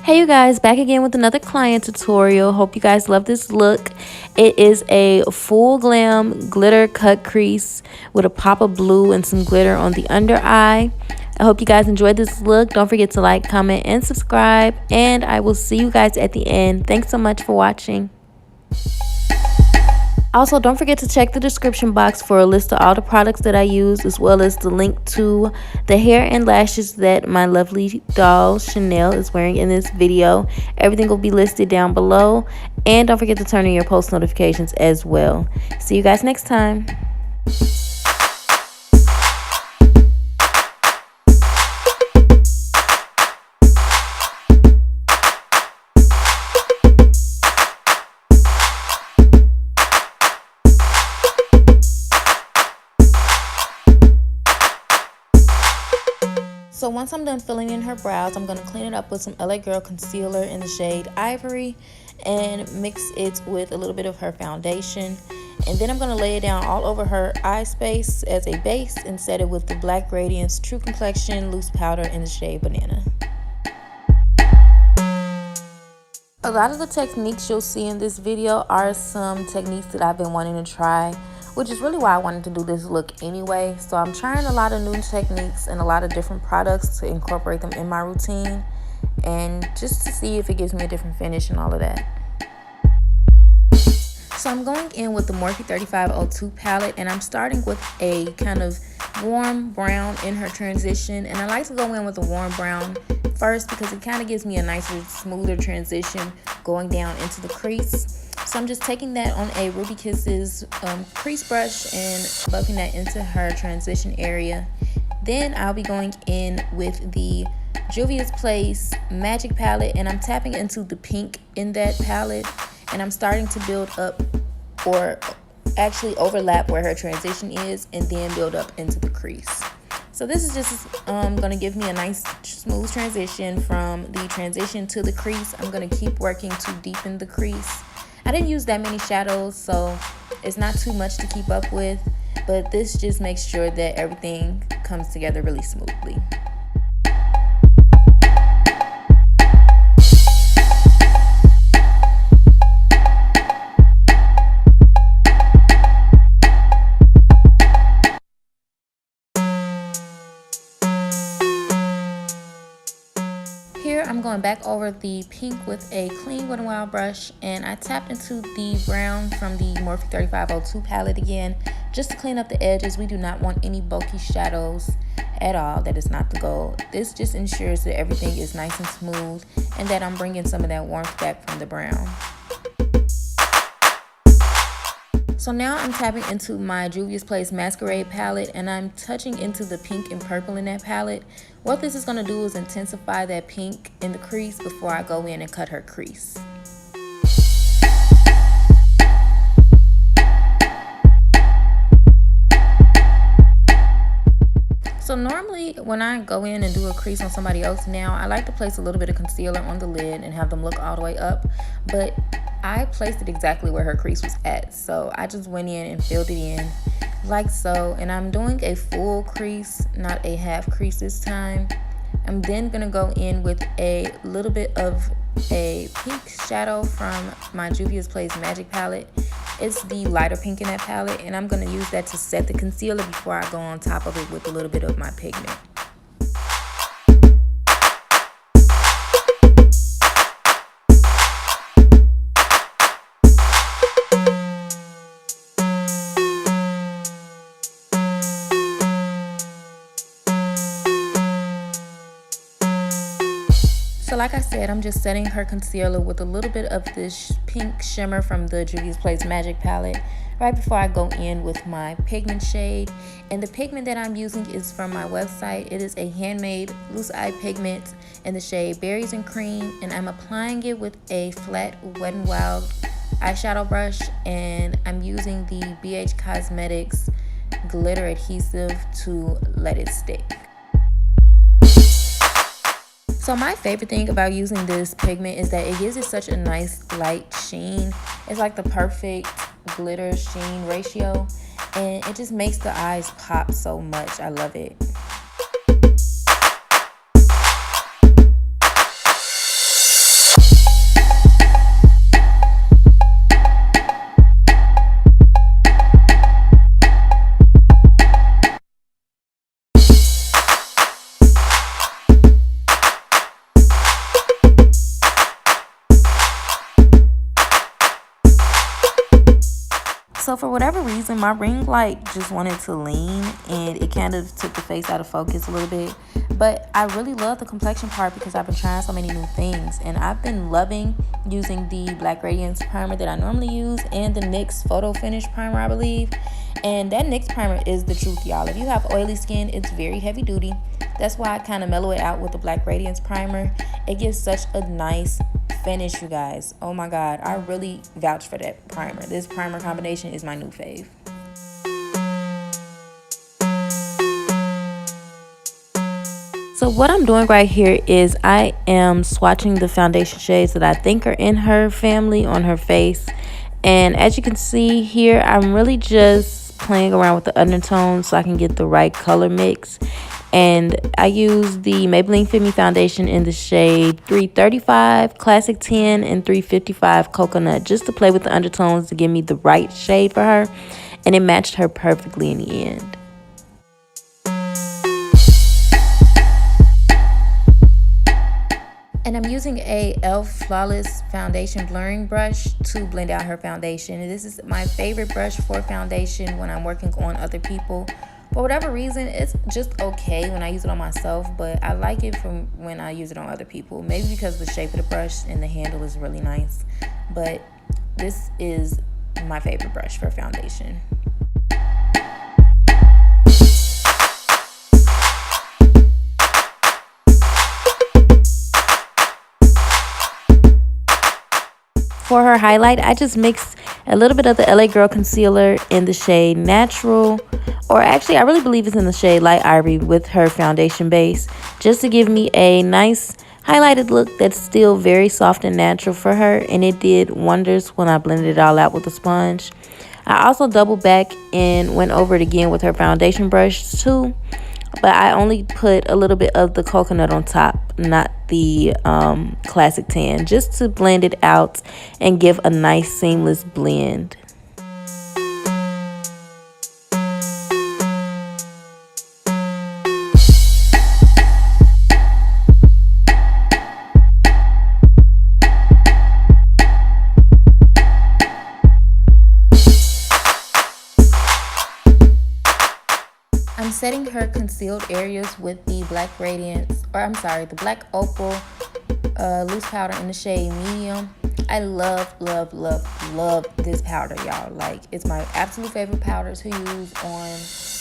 Hey you guys, back again with another client tutorial. Hope you guys love this look. It is a full glam glitter cut crease with a pop of blue and some glitter on the under eye. I hope you guys enjoyed this look. Don't forget to like, comment, and subscribe. And I will see you guys at the end. Thanks so much for watching. Also, don't forget to check the description box for a list of all the products that I use, as well as the link to the hair and lashes that my lovely doll Chanel is wearing in this video. Everything will be listed down below. And don't forget to turn on your post notifications as well. See you guys next time. So once I'm done filling in her brows, I'm going to clean it up with some LA Girl concealer in the shade Ivory and mix it with a little bit of her foundation. And then I'm going to lay it down all over her eye space as a base and set it with the black Radiance True Complexion loose powder in the shade Banana. A lot of the techniques you'll see in this video are some techniques that I've been wanting to try, which is really why I wanted to do this look anyway. So I'm trying a lot of new techniques and a lot of different products to incorporate them in my routine, and just to see if it gives me a different finish and all of that. So I'm going in with the Morphe 3502 palette, and I'm starting with a kind of warm brown in her transition. And I like to go in with a warm brown first because it kind of gives me a nicer, smoother transition going down into the crease. So I'm just taking that on a Ruby Kisses crease brush and buffing that into her transition area. Then I'll be going in with the Juvia's Place Magic palette, and I'm tapping into the pink in that palette, and I'm starting to build up, or actually overlap where her transition is, and then build up into the crease. So this is just going to give me a nice smooth transition from the transition to the crease. I'm going to keep working to deepen the crease. I didn't use that many shadows, so it's not too much to keep up with, but this just makes sure that everything comes together really smoothly. Here I'm going back over the pink with a clean Wet n Wild brush, and I tapped into the brown from the Morphe 3502 palette again, just to clean up the edges. We do not want any bulky shadows at all. That is not the goal. This just ensures that everything is nice and smooth, and that I'm bringing some of that warmth back from the brown. So now I'm tapping into my Juvia's Place Masquerade palette, and I'm touching into the pink and purple in that palette. What this is going to do is intensify that pink in the crease before I go in and cut her crease. So normally when I go in and do a crease on somebody else now, I like to place a little bit of concealer on the lid and have them look all the way up, but I placed it exactly where her crease was at. So I just went in and filled it in like so, and I'm doing a full crease, not a half crease this time. I'm then gonna go in with a little bit of a pink shadow from my Juvia's Place Magic palette. It's the lighter pink in that palette, and I'm gonna use that to set the concealer before I go on top of it with a little bit of my pigment. So like I said, I'm just setting her concealer with a little bit of this pink shimmer from the Juvia's Place Magic palette right before I go in with my pigment shade. And the pigment that I'm using is from my website. It is a handmade loose eye pigment in the shade Berries and Cream, and I'm applying it with a flat Wet n Wild eyeshadow brush, and I'm using the BH Cosmetics glitter adhesive to let it stick. So my favorite thing about using this pigment is that it gives it such a nice light sheen. It's like the perfect glitter sheen ratio, and it just makes the eyes pop so much. I love it. So for whatever reason, my ring light just wanted to lean and it kind of took the face out of focus a little bit. But I really love the complexion part because I've been trying so many new things. And I've been loving using the Black Radiance primer that I normally use and the NYX Photo Finish primer, I believe. And that NYX primer is the truth, y'all. If you have oily skin, it's very heavy duty. That's why I kind of mellow it out with the Black Radiance primer. It gives such a nice finish, you guys. Oh my god, I really vouch for that primer. This primer combination is my new fave. So what I'm doing right here is I am swatching the foundation shades that I think are in her family on her face. And as you can see here, I'm really just playing around with the undertones so I can get the right color mix. And I use the Maybelline FitMe foundation in the shade 335 Classic 10 and 355 Coconut, just to play with the undertones to give me the right shade for her. And it matched her perfectly in the end. And I'm using a e.l.f. Flawless Foundation Blurring Brush to blend out her foundation. And this is my favorite brush for foundation when I'm working on other people. For whatever reason, it's just okay when I use it on myself, but I like it from when I use it on other people. Maybe because the shape of the brush and the handle is really nice. But this is my favorite brush for foundation. For her highlight, I just mixed a little bit of the LA Girl concealer in the shade Natural, or actually I really believe it's in the shade Light Ivory with her foundation base, just to give me a nice highlighted look that's still very soft and natural for her, and it did wonders when I blended it all out with a sponge. I also doubled back and went over it again with her foundation brush too, but I only put a little bit of the coconut on top, not the Classic Tan, just to blend it out and give a nice seamless blend. I'm setting her concealed areas with the Black Radiance, the Black Opal loose powder in the shade Medium. I love this powder, y'all. Like, it's my absolute favorite powder to use on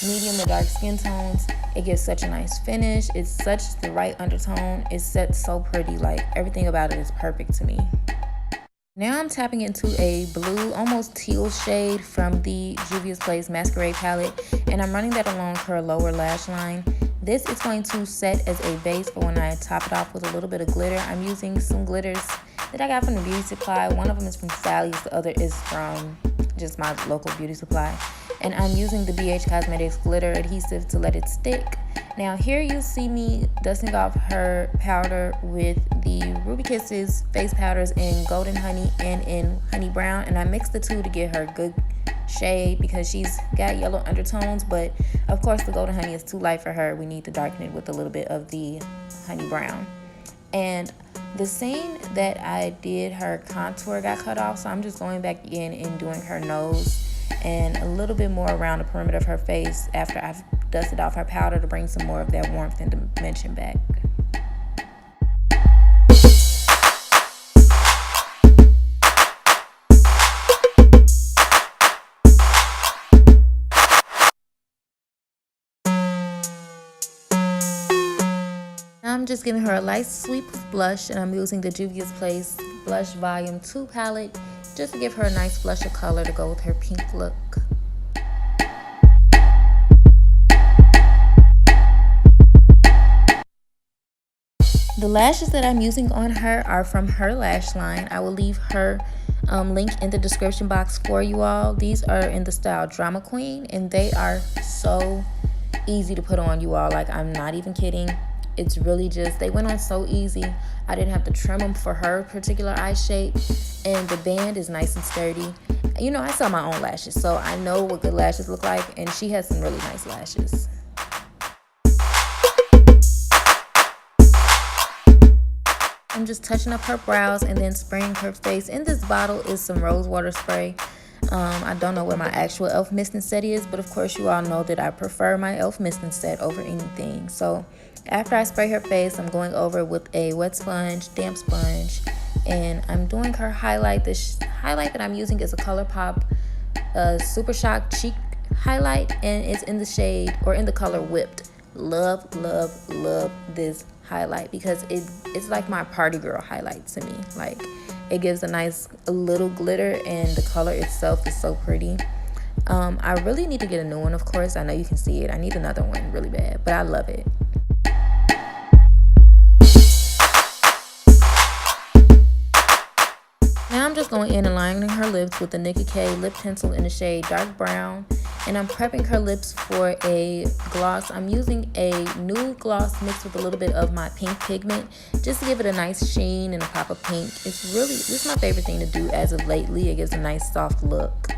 medium to dark skin tones. It gives such a nice finish. It's such the right undertone. It's set so pretty. Like, everything about it is perfect to me. Now I'm tapping into a blue, almost teal shade from the Juvia's Place Masquerade palette, and I'm running that along her lower lash line. This is going to set as a base for when I top it off with a little bit of glitter. I'm using some glitters that I got from the beauty supply. One of them is from Sally's, the other is from just my local beauty supply. And I'm using the BH Cosmetics glitter adhesive to let it stick. Now here you see me dusting off her powder with the Ruby Kisses face powders in Golden Honey and in Honey Brown, and I mixed the two to get her good shade because she's got yellow undertones, but of course the Golden Honey is too light for her. We need to darken it with a little bit of the Honey Brown. And the scene that I did her contour got cut off, so I'm just going back in and doing her nose and a little bit more around the perimeter of her face after I've dusted off her powder to bring some more of that warmth and dimension back. Now I'm just giving her a light sweep of blush, and I'm using the Juvia's Place Blush Volume 2 palette just to give her a nice flush of color to go with her pink look. The lashes that I'm using on her are from her lash line. I will leave her link in the description box for you all. These are in the style Drama Queen, and they are so easy to put on, you all. Like, I'm not even kidding. It's really just, they went on so easy. I didn't have to trim them for her particular eye shape, and the band is nice and sturdy. You know, I sell my own lashes, so I know what good lashes look like, and she has some really nice lashes. I'm just touching up her brows and then spraying her face. In this bottle is some rose water spray. I don't know what my actual e.l.f. misting set is, but of course you all know that I prefer my e.l.f. misting set over anything. So after I spray her face, I'm going over with a wet sponge, damp sponge, and I'm doing her highlight. This highlight that I'm using is a Colourpop Super Shock Cheek highlight, and it's in the shade, or in the color Whipped. Love, love, love this highlight because it's like my party girl highlight to me. Like, it gives a nice little glitter, and the color itself is so pretty. I really need to get a new one, of course. I know you can see it. I need another one really bad, but I love it. Now I'm just going in and lining her lips with the Nikka K lip pencil in the shade Dark Brown. And I'm prepping her lips for a gloss. I'm using a nude gloss mixed with a little bit of my pink pigment just to give it a nice sheen and a pop of pink. This is my favorite thing to do as of lately. It gives a nice soft look.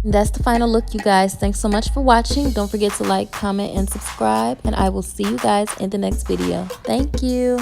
That's the final look, you guys. Thanks so much for watching. Don't forget to like, comment, and subscribe, and I will see you guys in the next video. Thank you.